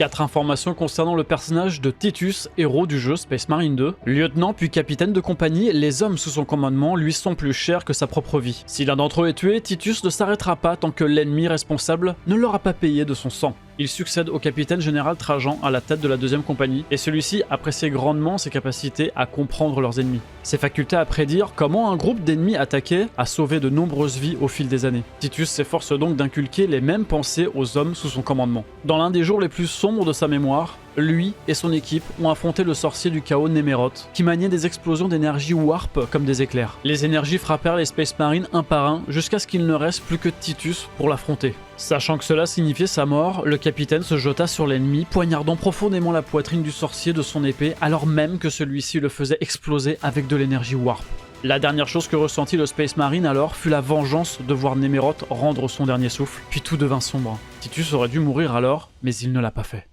4 informations concernant le personnage de Titus, héros du jeu Space Marine 2. Lieutenant puis capitaine de compagnie, les hommes sous son commandement lui sont plus chers que sa propre vie. Si l'un d'entre eux est tué, Titus ne s'arrêtera pas tant que l'ennemi responsable ne l'aura pas payé de son sang. Il succède au capitaine général Trajan à la tête de la 2e compagnie, et celui-ci appréciait grandement ses capacités à comprendre leurs ennemis. Ses facultés à prédire comment un groupe d'ennemis attaquait a sauvé de nombreuses vies au fil des années. Titus s'efforce donc d'inculquer les mêmes pensées aux hommes sous son commandement. Dans l'un des jours les plus sombres de sa mémoire, lui et son équipe ont affronté le sorcier du chaos Néméroth, qui maniait des explosions d'énergie warp comme des éclairs. Les énergies frappèrent les Space Marines un par un jusqu'à ce qu'il ne reste plus que Titus pour l'affronter. Sachant que cela signifiait sa mort, le capitaine se jeta sur l'ennemi, poignardant profondément la poitrine du sorcier de son épée, alors même que celui-ci le faisait exploser avec de l'énergie warp. La dernière chose que ressentit le Space Marine alors fut la vengeance de voir Néméroth rendre son dernier souffle, puis tout devint sombre. Titus aurait dû mourir alors, mais il ne l'a pas fait.